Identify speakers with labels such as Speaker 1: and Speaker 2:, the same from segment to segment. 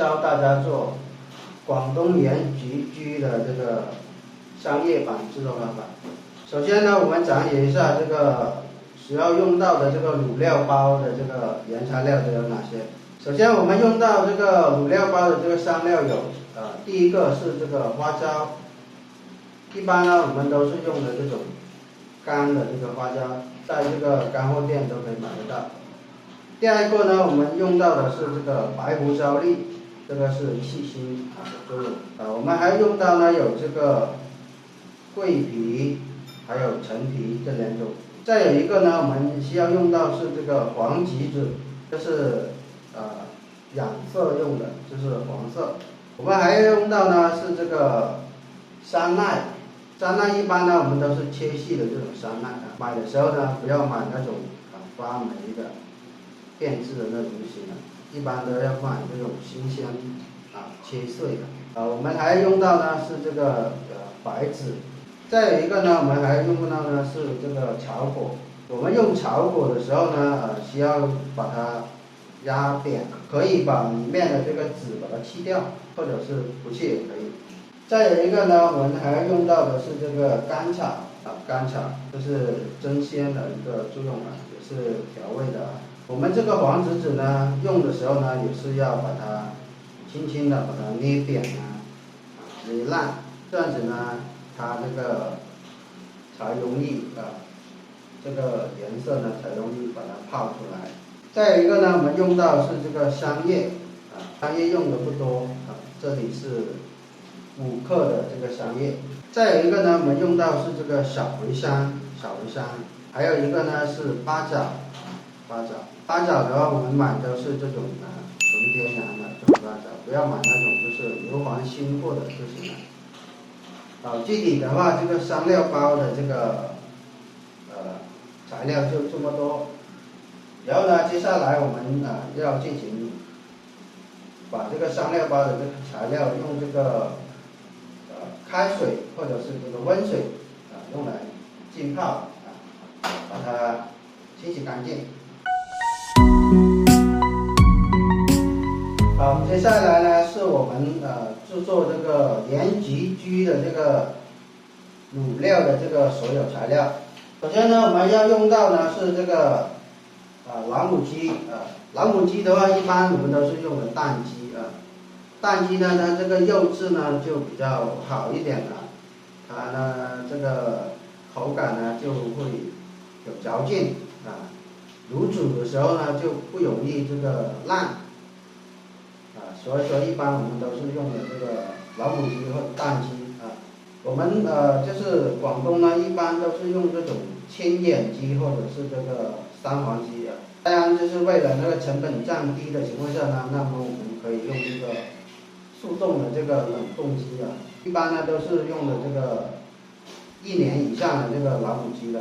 Speaker 1: 教大家做广东盐焗居的这个商业版制作方法。首先呢，我们讲解一下这个需要用到的这个卤料包的这个原材料都有哪些。首先我们用到这个卤料包的这个香料有，第一个是这个花椒，一般呢我们都是用的这种干的这个花椒，在这个干货店都可以买得到。第二个呢，我们用到的是这个白胡椒粒，这个是去腥的作用。我们还用到呢有这个桂皮，还有陈皮这两种。再有一个呢，我们需要用到是这个黄橘子，这是染色用的，就是黄色。我们还要用到呢是这个山奈，山奈一般呢我们都是切细的这种山奈买的时候呢不要买那种发霉的变质的那种就行了，一般都要买这种新鲜切碎的。我们还用到呢是这个白芷。再有一个呢，我们还用到呢是这个炒果。我们用炒果的时候呢，需要把它压扁，可以把里面的这个籽把它去掉，或者是不去也可以。再有一个呢，我们还要用到的是这个甘草甘草这是增鲜的一个作用也是调味的。我们这个黄橘子呢，用的时候呢，也是要把它轻轻的把它捏扁捏烂，这样子呢。它这个才容易这个颜色呢才容易把它泡出来。再有一个呢，我们用到是这个香叶香叶用的不多这里是5克的这个香叶。再有一个呢，我们用到是这个小茴香，还有一个呢是八角，八角的话我们买的是这种纯天然的这种八角，不要买那种就是硫磺熏过的就行了。具体的话，这个香料包的这个材料就这么多。然后呢，接下来我们要进行把这个香料包的这个材料用这个开水或者是这个温水用来浸泡把它清洗干净。好，接下来呢是我们制作这个盐焗居的这个卤料的这个所有材料。首先呢，我们要用到呢是这个老母鸡老母鸡的话，一般我们都是用的蛋鸡蛋鸡呢，它这个肉质呢就比较好一点它呢这个口感呢就会有嚼劲卤煮的时候呢就不容易这个烂所以说一般我们都是用的这个老母鸡或者蛋鸡我们就是广东呢一般都是用这种千眼鸡或者是这个三黄鸡当然就是为了那个成本降低的情况下呢，那么我们可以用这个速冻的这个冷冻鸡一般呢都是用的这个1年以上的这个老母鸡的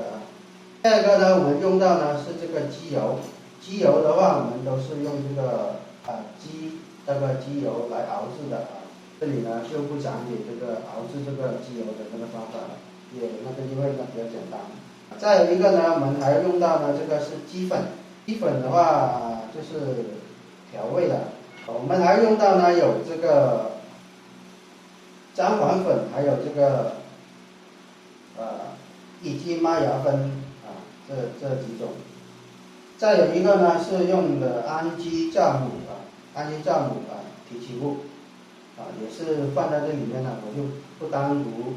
Speaker 1: 第二个呢，我们用到呢是这个鸡油，鸡油的话我们都是用这个这个鸡油来熬制的这里呢就不讲解这个熬制这个鸡油的那个方法了，因为呢比较简单。再有一个呢，我们还要用到呢这个是鸡粉，鸡粉的话就是调味的。我们还用到呢有这个姜黄粉，还有这个一级麦芽粉这几种。再有一个呢是用的氨基酵母提取物也是放在这里面的，我就不单独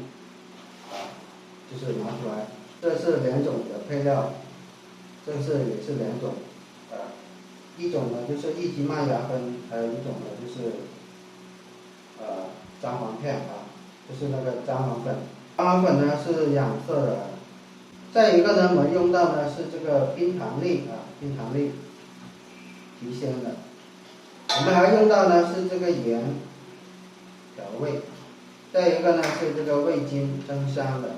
Speaker 1: 就是拿出来。这是2种的配料，这是也是2种一种呢就是一级麦芽粉，还有一种呢就是姜黄片就是那个姜黄粉。姜黄粉呢是染色的。再一个呢，我们用到呢是这个冰糖粒提鲜的。我们还用到呢是这个盐调味。再一个呢是这个味精增香的。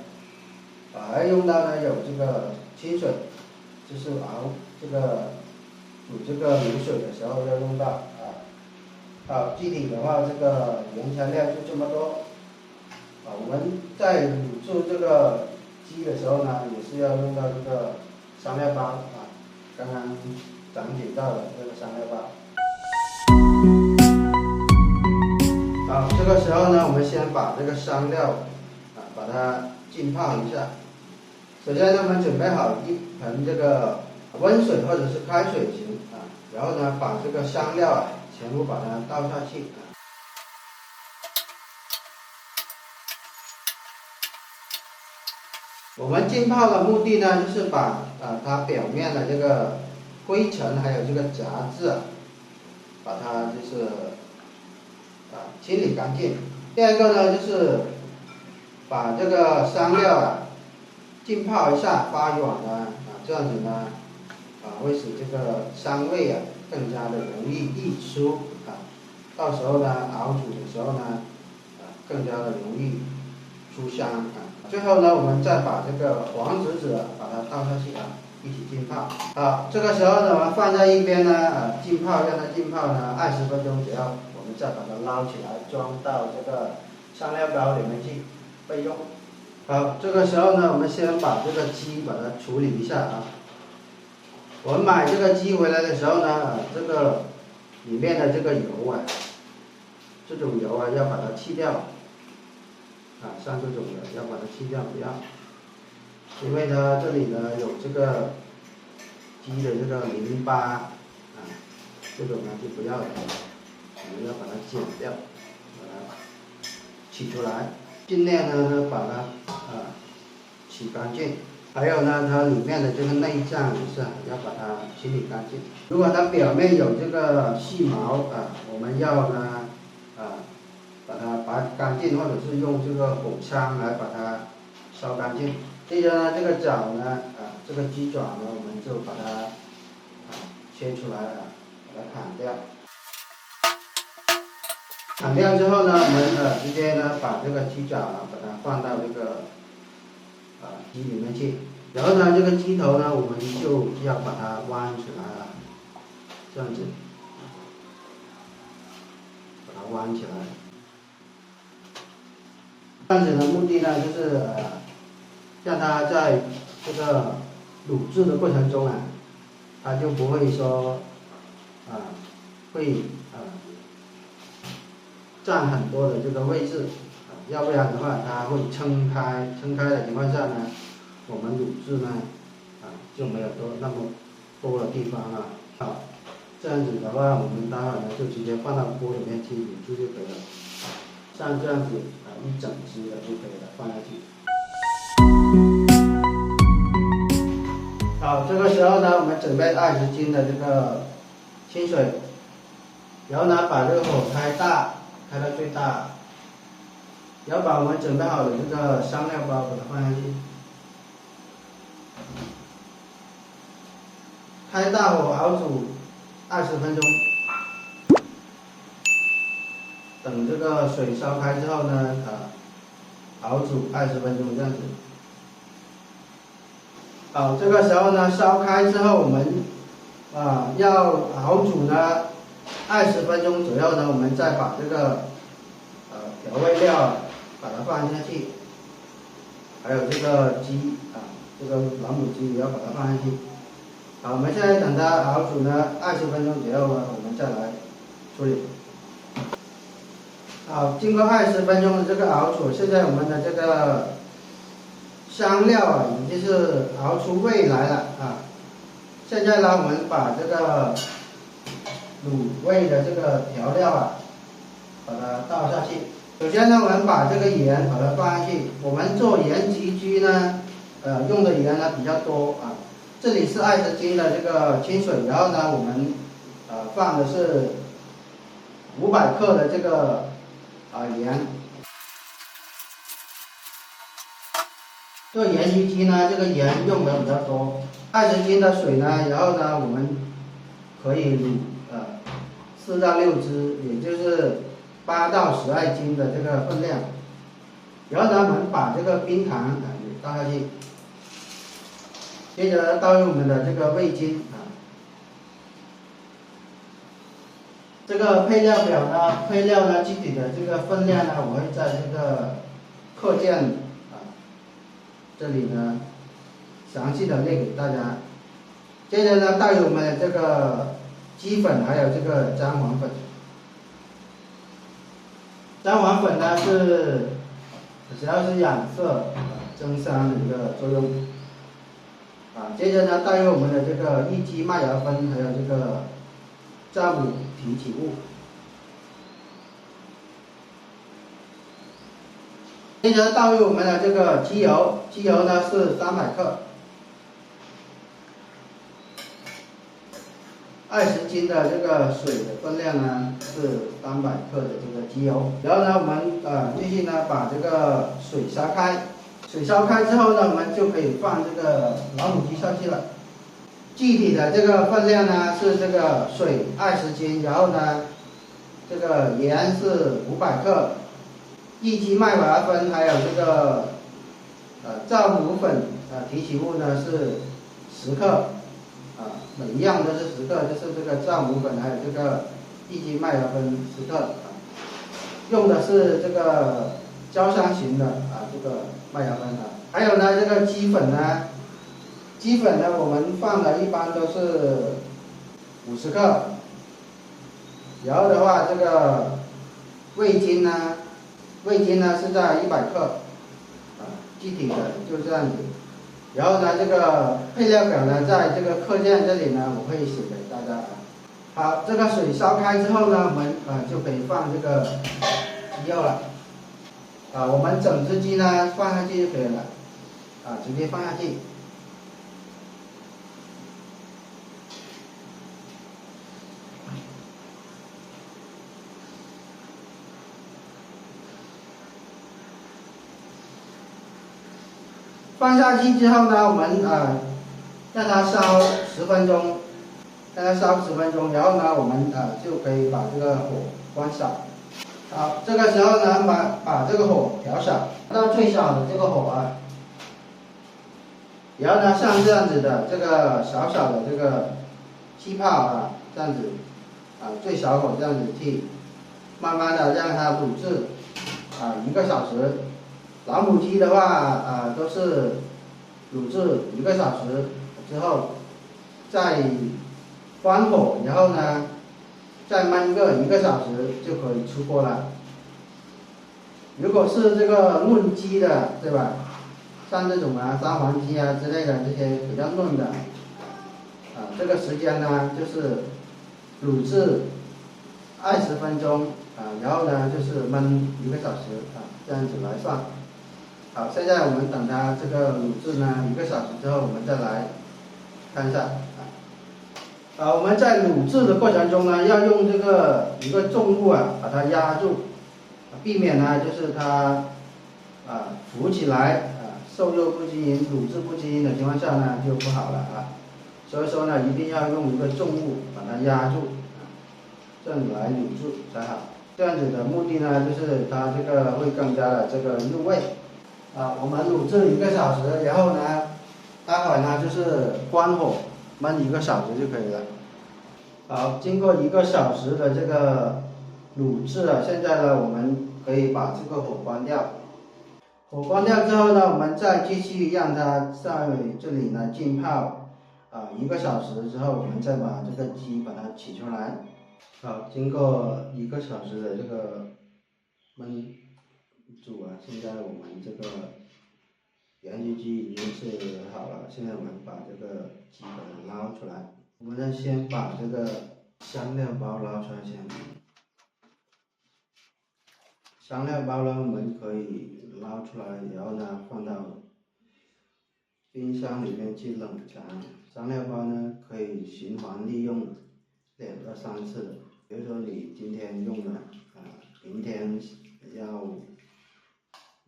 Speaker 1: 还用到呢有这个清水，就是熬这个煮这个卤水的时候要用到具体的话这个原材料就这么多我们在卤制这个鸡的时候呢，也是要用到这个香料包刚刚讲解到的这个香料包。好，这个时候呢，我们先把这个香料把它浸泡一下。首先呢，我们准备好一盆这个温水或者是开水行然后呢，把这个香料全部把它倒下去。我们浸泡的目的呢，就是把它表面的这个灰尘还有这个杂质把它就是清理干净。第二个呢，就是把这个香料浸泡一下发软这样子呢会使这个香味更加的容易溢出到时候呢熬煮的时候呢更加的容易出香最后呢，我们再把这个黄栀子把它倒下去一起浸泡。好，这个时候呢，我们放在一边呢浸泡，让它浸泡呢20分钟左右，我们再把它捞起来，装到这个香料膏里面去备用。好，这个时候呢，我们先把这个鸡把它处理一下我们买这个鸡回来的时候呢，这个里面的这个油这种油要把它去掉像这种的要把它去掉，不要，因为它这里呢有这个鸡的这个淋巴这种呢就不要了，我们要把它剪掉，把它取出来，尽量呢把它洗干净。还有呢，它里面的这个内脏也是要把它清理干净。如果它表面有这个细毛我们要呢把它拔干净，或者是用这个火枪来把它烧干净。接着呢，这个爪呢这个鸡爪呢，我们就把它切出来把它砍掉。砍掉之后呢，我们直接呢把这个鸡爪把它放到这个鸡里面去，然后呢，这个鸡头呢，我们就要把它弯起来这样子，把它弯起来。这样子的目的呢，就是让它在这个卤制的过程中它就不会说会占很多的这个位置要不然的话它会撑开的情况下呢，我们卤制呢就没有那么多的地方好，这样子的话，我们待会呢就直接放到锅里面去卤制就可以了。像这样子一整只的就可以了，放下去。好，这个时候呢，我们准备20斤的这个清水，然后呢把这个火开大，开到最大，然后把我们准备好的这个香料包把它放下去，开大火熬煮20分钟。等这个水烧开之后呢，熬煮20分钟这样子。好，这个时候呢，烧开之后，我们要熬煮呢20分钟左右呢，我们再把这个调味料把它放下去，还有这个鸡这个老母鸡也要把它放下去。好，我们现在等它熬煮呢20分钟左右呢，我们再来处理。好，经过20分钟的这个熬煮，现在我们的这个香料已经是熬出味来了现在呢，我们把这个卤味的这个调料把它倒下去。首先呢，我们把这个盐把它放下去。我们做盐焗鸡呢，用的盐呢比较多这里是20斤的这个清水，然后呢，我们放的是500克的这个盐。做盐焗鸡呢，这个盐用的比较多，20斤的水呢，然后呢，我们可以卤4到6只，也就是8到12斤的这个分量。然后呢，我们把这个冰糖也倒下去，接着倒入我们的这个味精这个配料表呢，配料呢具体的这个分量呢，我会在这个课件这里呢详细的列给大家。接着呢，倒入我们的这个鸡粉还有这个姜黄粉，姜黄粉呢是主要是养色、增香的一个作用。接着呢，倒入我们的这个益基麦芽酚，还有这个酵母提取物。接着倒入我们的这个机油，机油呢是300克，20斤的这个水的分量呢是300克的这个机油。然后呢，我们继续呢把这个水烧开，水烧开之后呢，我们就可以放这个老母鸡上去了。具体的这个分量呢是这个水20斤，然后呢这个盐是500克。益基麦芽酚还有这个酵母粉提取物呢是10克，每一样都是10克，就是这个酵母粉还有这个益基麦芽酚10克，用的是这个焦香型的这个麦芽酚还有呢这个鸡粉呢，我们放的一般都是50克，然后的话这个味精呢是在100克，具体的就这样子。然后呢，这个配料表呢，在这个课件这里呢，我会写给大家。好，这个水烧开之后呢，我们就可以放这个鸡肉了。我们整只鸡呢放下去就可以了，直接放下去。放下去之后呢，我们让它烧10分钟，然后呢，我们就可以把这个火关小。好，这个时候呢，把这个火调小到最小的这个火然后呢，像这样子的这个小小的这个气泡这样子最小火这样子去，慢慢的让它卤制1个小时。老母鸡的话都是卤制1个小时之后，再关火，然后呢再焖个1个小时就可以出锅了。如果是这个嫩鸡的，对吧？像这种三黄鸡之类的这些比较嫩的，这个时间呢就是卤制20分钟然后呢就是焖1个小时这样子来算。好，现在我们等它这个卤制呢1个小时之后，我们再来看一下我们在卤制的过程中呢，要用这个一个重物把它压住，避免呢就是它浮起来受热不均匀、卤制不均匀的情况下呢就不好了所以说呢，一定要用一个重物把它压住这样来卤制才好。这样子的目的呢，就是它这个会更加的这个入味。我们卤制1个小时，然后呢，待会呢就是关火焖1个小时就可以了。好，经过1个小时的这个卤制现在呢我们可以把这个火关掉。火关掉之后呢，我们再继续让它在这里呢浸泡1个小时之后，我们再把这个鸡把它取出来。好，经过1个小时的这个焖煮现在我们这个原汁鸡已经是好了。现在我们把这个鸡把它捞出来。我们呢先把这个香料包捞出来先。香料包呢，我们可以捞出来，然后呢放到冰箱里面去冷藏。香料包呢可以循环利用2到3次。比如说你今天用了明天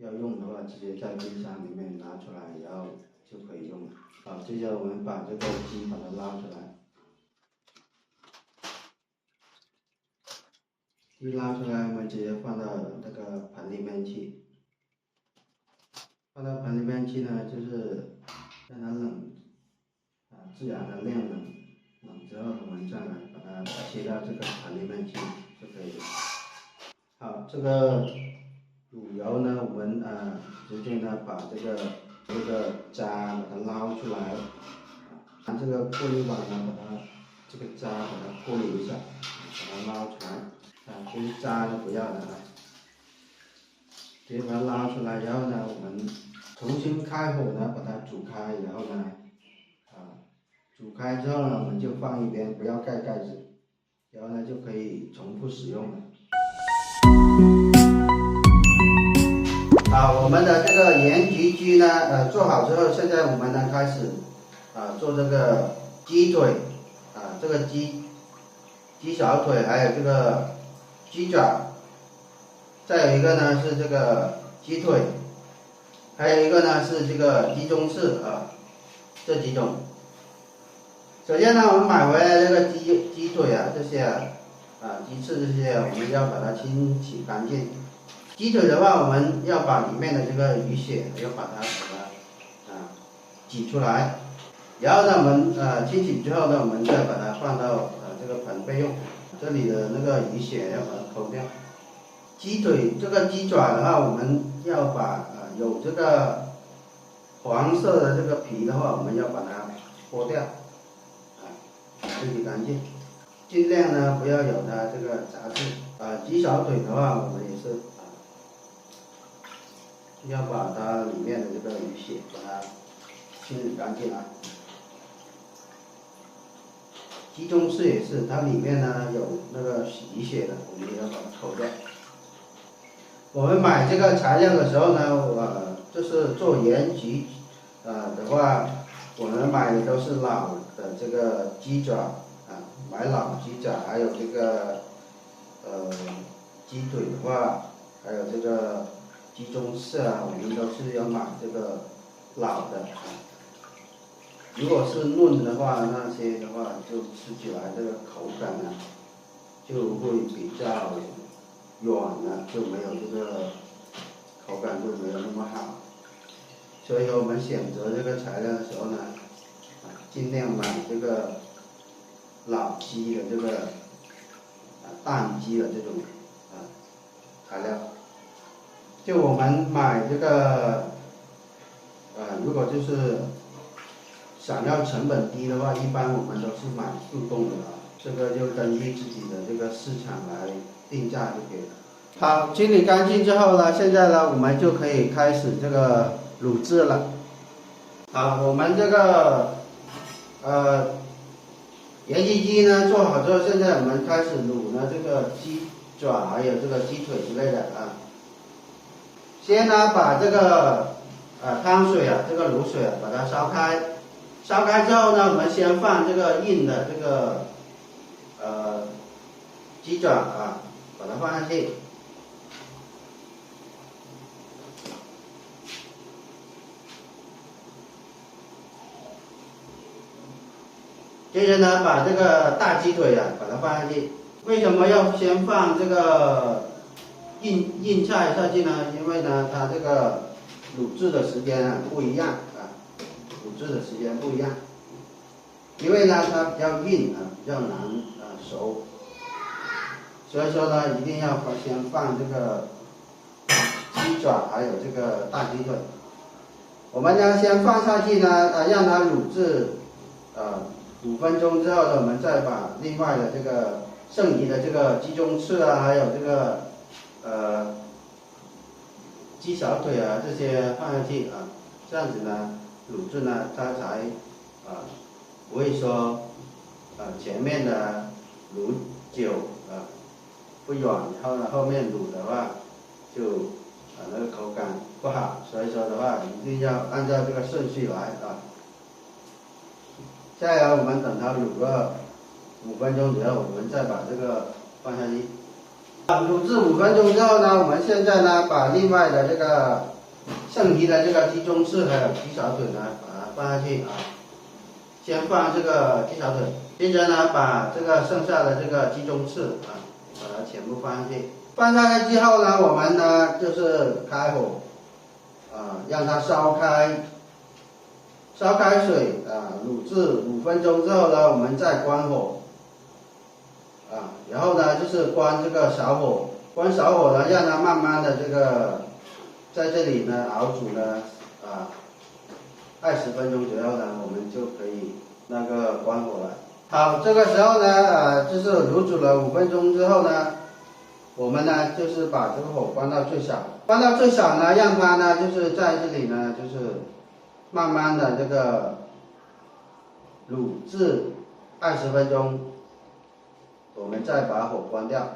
Speaker 1: 要用的话，直接在冰箱里面拿出来，然后就可以用了。好，接着我们把这个鸡把它捞出来。一捞出来，我们直接放到这个盆里面去。放到盆里面去呢，就是让它冷自然的晾冷。冷之后，我们再来把它切到这个盆里面去就可以了。好，这个卤油呢，我们直接呢把这个渣把它捞出来，拿这个过滤网呢把它这个渣把它过滤一下，把它捞出来这些渣呢不要的直接把它拉出来，然后呢，我们重新开火呢，把它煮开，然后呢，煮开之后呢，我们就放一边，不要盖盖子，然后呢就可以重复使用了。我们的这个盐焗鸡呢，做好之后，现在我们呢开始做这个鸡腿，这个鸡小腿，还有这个鸡爪，再有一个呢是这个鸡腿，还有一个呢是这个鸡中翅这几种。首先呢，我们买回来这个鸡腿这些鸡翅这些，我们要把它清洗干净。鸡腿的话，我们要把里面的这个鱼血要把它挤出来，然后呢，我们清洗之后呢，我们再把它放到这个盆备用。这里的那个鱼血要把它抠掉。鸡腿这个鸡爪的话，我们要把有这个黄色的这个皮的话，我们要把它剥掉，清洗干净，尽量呢不要有它这个杂质。鸡小腿的话，我们也是要把它里面的这个鱼血把它清理干净鸡中翅也是，它里面呢有那个鱼血的，我们也要把它抠掉。我们买这个材料的时候呢，就是做盐焗的话，我们买的都是老的这个鸡爪买老鸡爪，还有这个鸡腿的话，还有这个鸡中翅我们都是要买这个老的。如果是嫩的话，那些的话就吃起来这个口感就会比较软了，就没有这个口感就没有那么好。所以我们选择这个材料的时候呢，尽量买这个老鸡的这个蛋鸡的这种材料。就我们买这个如果就是想要成本低的话，一般我们都是买速冻的这个就根据自己的这个市场来定价就可以了。好，清理干净之后呢，现在呢我们就可以开始这个卤制了。好，我们这个盐焗鸡呢做好之后，现在我们开始卤呢这个鸡爪还有这个鸡腿之类的先呢把这个汤水这个卤水把它烧开。烧开之后呢，我们先放这个硬的这个鸡爪把它放下去。接着呢，把这个大鸡腿把它放下去。为什么要先放这个硬菜下去呢？因为呢，它这个卤制的时间不一样卤制的时间不一样。因为呢，它比较硬比较难熟，所以说呢，一定要先放这个鸡爪还有这个大鸡腿。我们呢先放下去呢，让它卤制5分钟之后呢，我们再把另外的这个剩余的这个鸡中翅还有这个鸡小腿这些放下去这样子呢，卤制呢它才不会说前面的卤久不软，然后呢后面卤的话就那个口感不好，所以说的话一定要按照这个顺序来下来我们等它卤个5分钟左右，我们再把这个放下去。卤制5分钟之后呢，我们现在呢把另外的这个剩余的这个鸡中翅还有鸡小腿呢把它放下去先放这个鸡小腿，接着呢把这个剩下的这个鸡中翅把它全部放上去。放上去之后呢，我们呢就是开火让它烧开水卤制5分钟之后呢，我们再关火然后呢就是关这个小火，关小火呢让它慢慢的这个在这里呢熬煮呢20分钟左右呢，我们就可以那个关火了。好，这个时候呢就是卤煮了5分钟之后呢，我们呢就是把这个火关到最小，放到最少呢，让它呢就是在这里呢，就是慢慢的这个卤至20分钟，我们再把火关掉。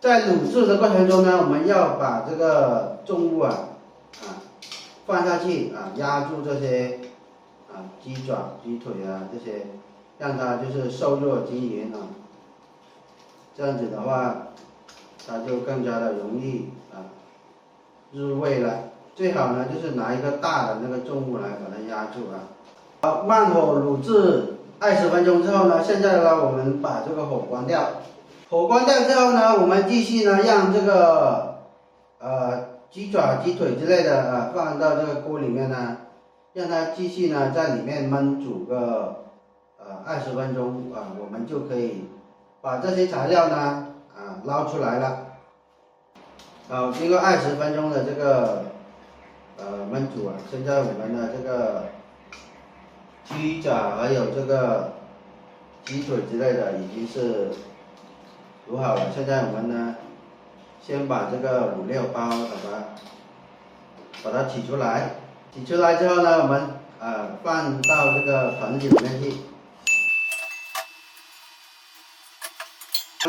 Speaker 1: 在卤制的过程中呢，我们要把这个重物放下去压住这些鸡爪、鸡腿这些，让它就是受热均匀这样子的话，它就更加的容易入味了。最好呢就是拿一个大的那个重物来把它压住好，慢火卤制20分钟之后呢，现在呢我们把这个火关掉。火关掉之后呢，我们继续呢让这个鸡爪、鸡腿之类的放到这个锅里面呢，让它继续呢在里面焖煮个20分钟我们就可以把这些材料呢捞出来了。好，经过20分钟的这个焖煮现在我们的这个鸡爪还有这个鸡腿之类的已经是卤好了。现在我们呢，先把这个卤料包把它取出来，取出来之后呢，我们放到这个盆子里面去。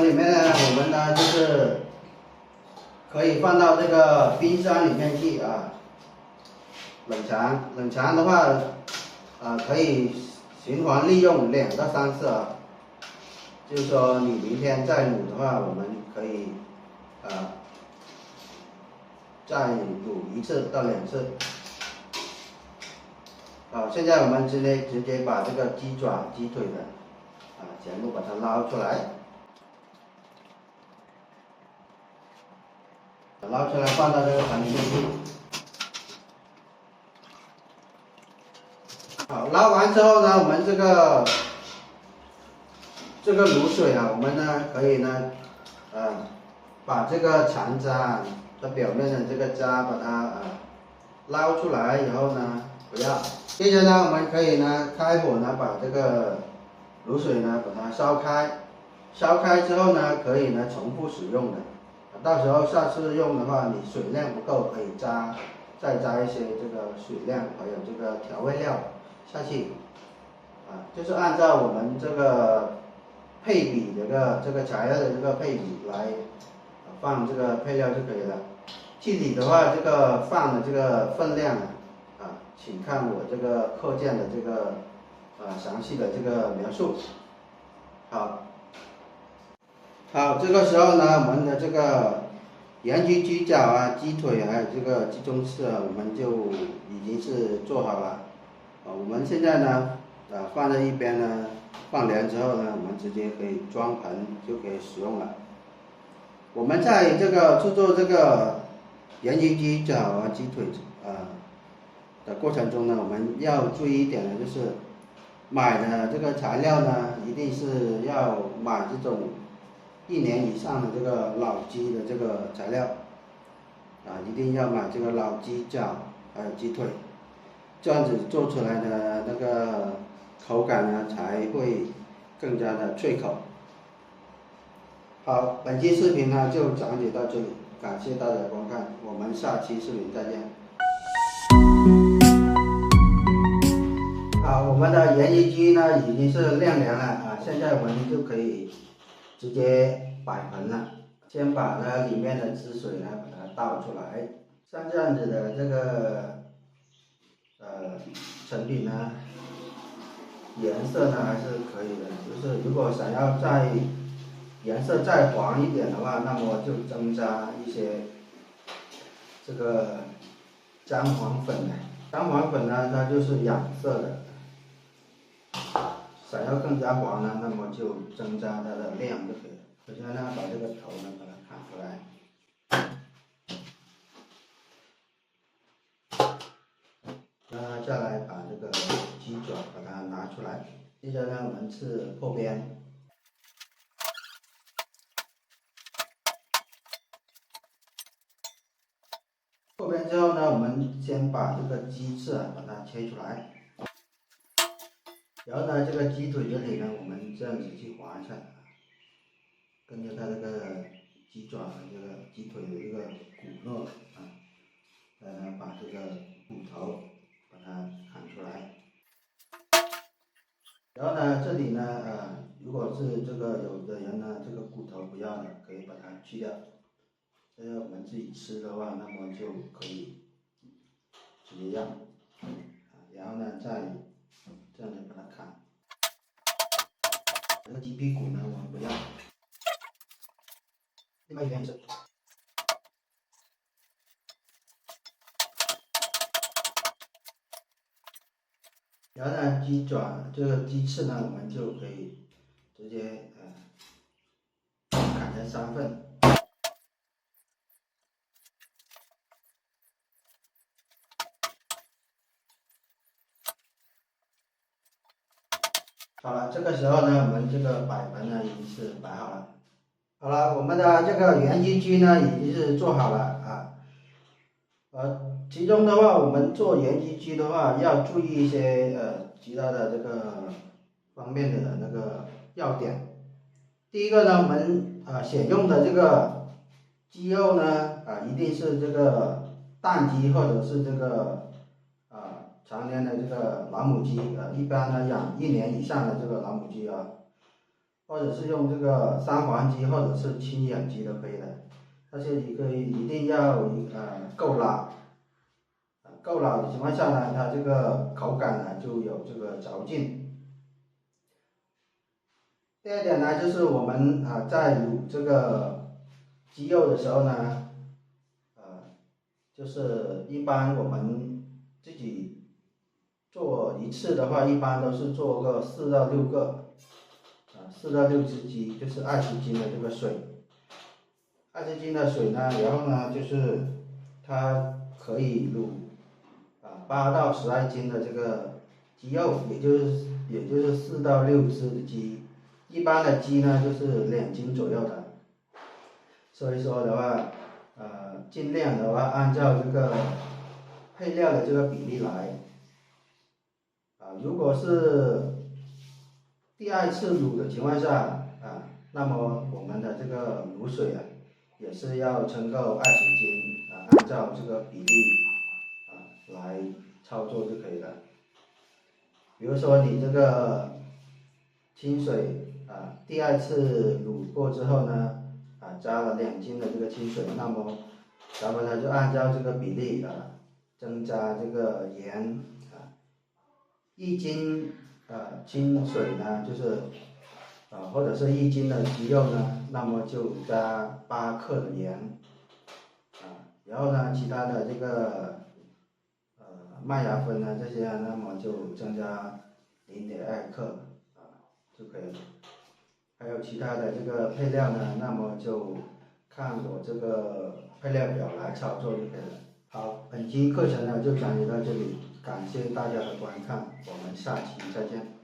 Speaker 1: 里面呢，我们呢就是可以放到这个冰箱里面去冷藏。冷藏的话可以循环利用2到3次就是说你明天再卤的话，我们可以再卤1次到2次。好，现在我们直接把这个鸡爪、鸡腿的全部把它捞出来，放到这个盆里面去。好，捞完之后呢，我们这个卤水我们呢可以呢把这个残渣的表面的这个渣把它捞出来，然后呢不要。接着呢，我们可以呢开火呢把这个卤水呢把它烧开。烧开之后呢，可以呢重复使用的。到时候下次用的话，你水量不够，可以再加一些这个水量，还有这个调味料下去就是按照我们这个配比这个材料的这个配比来放这个配料就可以了。具体的话，这个放的这个分量请看我这个课件的这个详细的这个描述。好，这个时候呢，我们的这个盐焗鸡脚鸡腿还有这个鸡中翅我们就已经是做好了我们现在呢放在一边呢，放凉之后呢，我们直接可以装盆就可以使用了。我们在这个制作这个盐焗鸡脚鸡腿的过程中呢，我们要注意一点的就是买的这个材料呢，一定是要买这种1年以上的这个老鸡的这个材料一定要买这个老鸡脚还有鸡腿，这样子做出来的那个口感呢才会更加的脆口。好，本期视频呢就讲解到这里，感谢大家观看，我们下期视频再见。好，我们的盐焗鸡呢已经是晾凉了现在我们就可以直接摆盆了。先把它里面的汁水呢把它倒出来，像这样子的这个成品呢，颜色呢还是可以的，就是如果想要颜色再黄一点的话，那么就增加一些这个姜黄粉姜黄粉呢它就是染色的，想要更加黄呢，那么就增加它的量就可以了。首先呢，把这个头呢把它砍出来，再来把这个鸡爪把它拿出来，接着呢我们是破边。破边之后呢，我们先把这个鸡翅把它切出来，然后呢，这个鸡腿这里呢，我们这样子去划一下，跟着它这个鸡爪的这个鸡腿的这个骨骼来呢把这个骨头把它砍出来。然后呢，这里呢，如果是这个有的人呢，这个骨头不要的，可以把它去掉。这个我们自己吃的话，那么就可以直接要。然后呢，再这样子把它砍。这个鸡屁股呢，我们不要。另外一边也是。然后呢，鸡爪这个鸡翅呢，我们就可以直接砍成3份。好了，这个时候呢，我们这个摆盘呢已经是摆好了。好了，我们的这个原鸡居呢已经是做好了啊。其中的话，我们做原鸡居的话，要注意一些其他的这个方面的那个要点。第一个呢，我们选用的这个鸡肉呢，一定是这个蛋鸡或者是这个常年的这个老母鸡，一般呢养1年以上的这个老母鸡啊，或者是用这个三黄鸡或者是清养鸡都可以的。但是一定要够老，够老的情况下呢，它这个口感呢就有这个嚼劲。第二点呢，就是我们在卤这个鸡肉的时候呢，就是一般我们自己做一次的话，一般都是做个4到6个，4到6只鸡，就是20斤的这个水，20斤的水呢，然后呢就是它可以卤8到12斤的这个鸡肉，也就是4到6只的鸡。一般的鸡呢就是2斤左右的，所以说的话，尽量的话按照这个配料的这个比例来。如果是第2次卤的情况下那么我们的这个卤水也是要称够20斤按照这个比例来操作就可以了。比如说你这个清水第2次卤过之后呢，加了2斤的这个清水，那么咱们呢就按照这个比例增加这个盐1斤清水呢就是或者是1斤的鸡肉呢，那么就加8克的盐然后呢其他的这个麦芽粉呢这些那么就增加0.2克就可以了。还有其他的这个配料呢，那么就看我这个配料表来操作就可以了。好，本期课程呢就讲解到这里，感谢大家的观看，我们下期再见。